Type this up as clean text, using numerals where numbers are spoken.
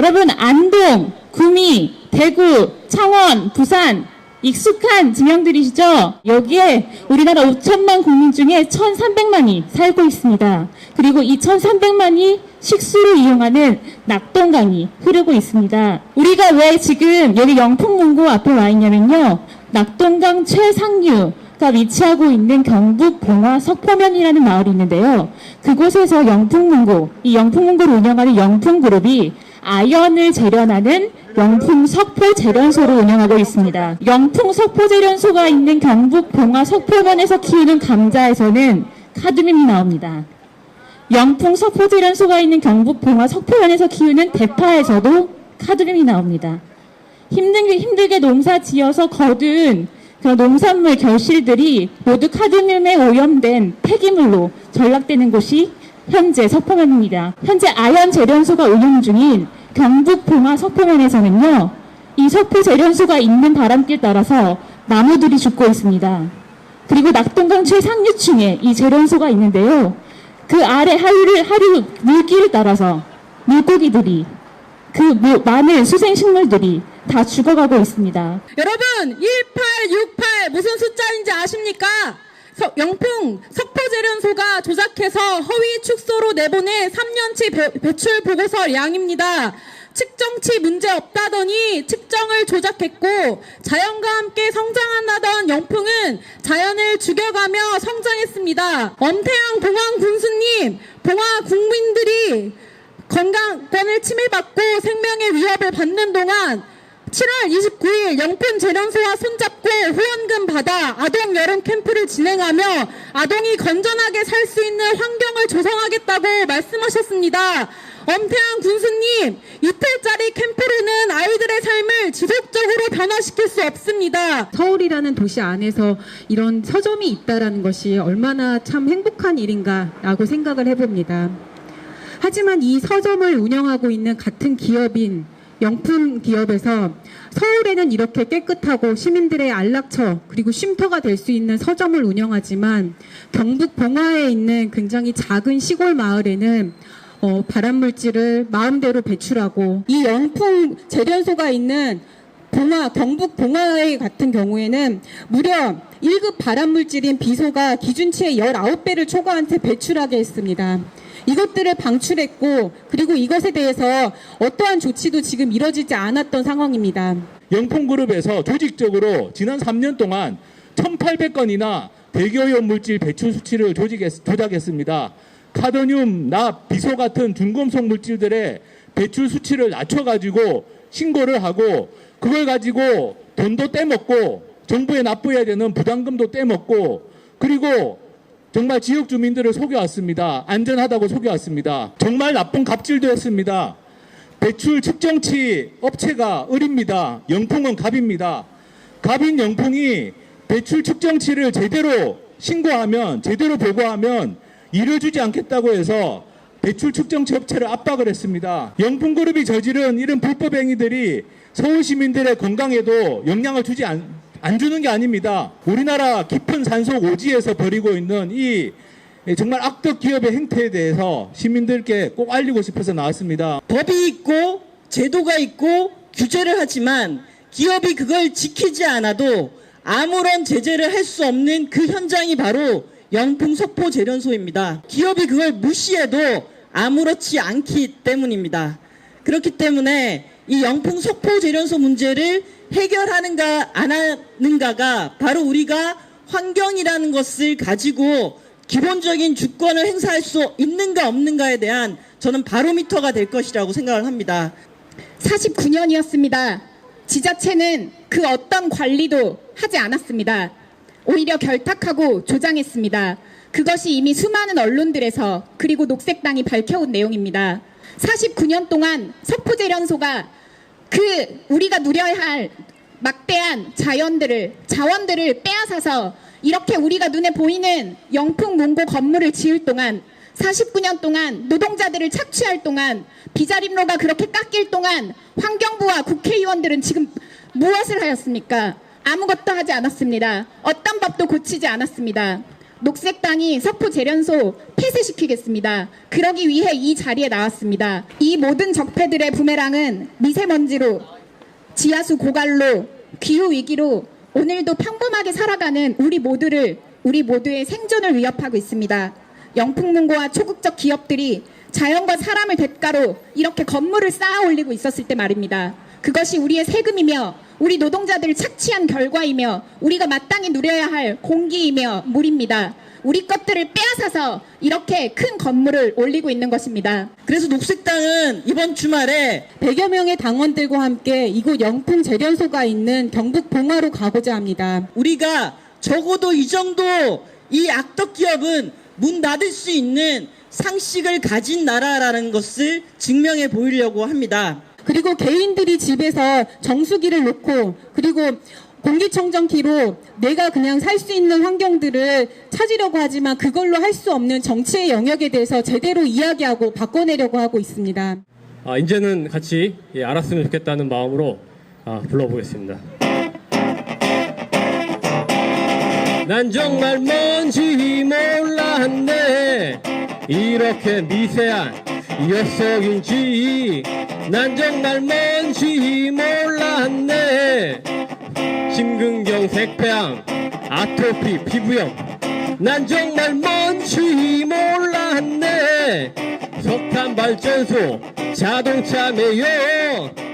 여러분, 안동, 구미, 대구, 창원, 부산 익숙한 지명들이시죠? 여기에 우리나라 5천만 국민 중에 1,300만이 살고 있습니다. 그리고 이 1,300만이 식수로 이용하는 낙동강이 흐르고 있습니다. 우리가 왜 지금 여기 영풍문고 앞에 와 있냐면요. 낙동강 최상류가 위치하고 있는 경북 봉화 석포면이라는 마을이 있는데요. 그곳에서 영풍문고, 이 영풍문고를 운영하는 영풍그룹이 아연을 재련하는 영풍 석포 재련소를 운영하고 있습니다. 영풍 석포 재련소가 있는 경북 봉화 석포면에서 키우는 감자에서는 카드뮴이 나옵니다. 영풍 석포 재련소가 있는 경북 봉화 석포면에서 키우는 대파에서도 카드뮴이 나옵니다. 힘들게 농사 지어서 거둔 그런 농산물 결실들이 모두 카드뮴에 오염된 폐기물로 전락되는 곳이 현재 석포면입니다. 현재 아연 재련소가 운영 중인 경북 봉화 석포면에서는요, 이 석포 재련소가 있는 바람길 따라서 나무들이 죽고 있습니다. 그리고 낙동강 최상류층에 이 재련소가 있는데요, 그 아래 하류 물길을 따라서 물고기들이, 많은 수생식물들이 다 죽어가고 있습니다. 여러분, 1868 무슨 숫자인지 아십니까? 영풍 석포재련소가 조작해서 허위 축소로 내보낸 3년치 배출 보고서 양입니다. 측정치 문제 없다더니 측정을 조작했고, 자연과 함께 성장한다던 영풍은 자연을 죽여가며 성장했습니다. 엄태양 봉황 군수님, 봉화 국민들이 건강권을 침해받고 생명의 위협을 받는 동안 7월 29일 영풍 재련소와 손잡고 후원금 받아 아동 여름 캠프를 진행하며 아동이 건전하게 살 수 있는 환경을 조성하겠다고 말씀하셨습니다. 엄태양 군수님, 이틀짜리 캠프로는 아이들의 삶을 지속적으로 변화시킬 수 없습니다. 서울이라는 도시 안에서 이런 서점이 있다라는 것이 얼마나 참 행복한 일인가라고 생각을 해봅니다. 하지만 이 서점을 운영하고 있는 같은 기업인 영풍 기업에서 서울에는 이렇게 깨끗하고 시민들의 안락처 그리고 쉼터가 될 수 있는 서점을 운영하지만 경북 봉화에 있는 굉장히 작은 시골 마을에는 발암물질을 마음대로 배출하고, 이 영풍 재련소가 있는 경북 봉화에 같은 경우에는 무려 1급 발암물질인 비소가 기준치의 19배를 초과한 채 배출하게 했습니다. 이것들을 방출했고, 그리고 이것에 대해서 어떠한 조치도 지금 이뤄지지 않았던 상황입니다. 영풍그룹에서 조직적으로 지난 3년 동안 1,800건이나 대기오염 물질 배출 수치를 조작했습니다. 카드뮴, 납, 비소 같은 중금속 물질들의 배출 수치를 낮춰가지고 신고를 하고, 그걸 가지고 돈도 떼먹고 정부에 납부해야 되는 부담금도 떼먹고, 그리고 정말 지역 주민들을 속여왔습니다. 안전하다고 속여왔습니다. 정말 나쁜 갑질도 했습니다. 배출 측정치 업체가 을입니다. 영풍은 갑입니다. 갑인 영풍이 배출 측정치를 제대로 신고하면, 제대로 보고하면 일을 주지 않겠다고 해서 배출 측정치 업체를 압박을 했습니다. 영풍그룹이 저지른 이런 불법 행위들이 서울 시민들의 건강에도 영향을 안 주는 게 아닙니다. 우리나라 깊은 산속 오지에서 벌이고 있는 이 정말 악덕 기업의 행태에 대해서 시민들께 꼭 알리고 싶어서 나왔습니다. 법이 있고 제도가 있고 규제를 하지만 기업이 그걸 지키지 않아도 아무런 제재를 할 수 없는 그 현장이 바로 영풍 석포 재련소입니다. 기업이 그걸 무시해도 아무렇지 않기 때문입니다. 그렇기 때문에 이 영풍 석포 재련소 문제를 해결하는가 안 하는가가 바로 우리가 환경이라는 것을 가지고 기본적인 주권을 행사할 수 있는가 없는가에 대한 저는 바로미터가 될 것이라고 생각을 합니다. 49년이었습니다. 지자체는 그 어떤 관리도 하지 않았습니다. 오히려 결탁하고 조장했습니다. 그것이 이미 수많은 언론들에서 그리고 녹색당이 밝혀온 내용입니다. 49년 동안 석포재련소가 우리가 누려야 할 막대한 자원들을 빼앗아서 이렇게 우리가 눈에 보이는 영풍문고 건물을 지을 동안, 49년 동안 노동자들을 착취할 동안, 비자림로가 그렇게 깎일 동안 환경부와 국회의원들은 지금 무엇을 하였습니까? 아무것도 하지 않았습니다. 어떤 법도 고치지 않았습니다. 녹색당이 석포제련소 폐쇄시키겠습니다. 그러기 위해 이 자리에 나왔습니다. 이 모든 적폐들의 부메랑은 미세먼지로, 지하수 고갈로, 기후위기로 오늘도 평범하게 살아가는 우리 모두의 생존을 위협하고 있습니다. 영풍문고와 초국적 기업들이 자연과 사람을 대가로 이렇게 건물을 쌓아 올리고 있었을 때 말입니다. 그것이 우리의 세금이며 우리 노동자들을 착취한 결과이며 우리가 마땅히 누려야 할 공기이며 물입니다. 우리 것들을 빼앗아서 이렇게 큰 건물을 올리고 있는 것입니다. 그래서 녹색당은 이번 주말에 100여 명의 당원들과 함께 이곳 영풍 재련소가 있는 경북 봉화로 가고자 합니다. 우리가 적어도 이 정도 이 악덕 기업은 문 닫을 수 있는 상식을 가진 나라라는 것을 증명해 보이려고 합니다. 그리고 개인들이 집에서 정수기를 놓고 그리고 공기청정기로 내가 그냥 살 수 있는 환경들을 찾으려고 하지만 그걸로 할 수 없는 정치의 영역에 대해서 제대로 이야기하고 바꿔내려고 하고 있습니다. 이제는 같이 알았으면 좋겠다는 마음으로 불러보겠습니다. 난 정말 뭔지 몰랐네. 이렇게 미세한 녀석인지. 난 정말 뭔지 몰랐네. 심근경, 색폐암, 아토피, 피부염. 난 정말 뭔지 몰랐네. 석탄발전소, 자동차 매연.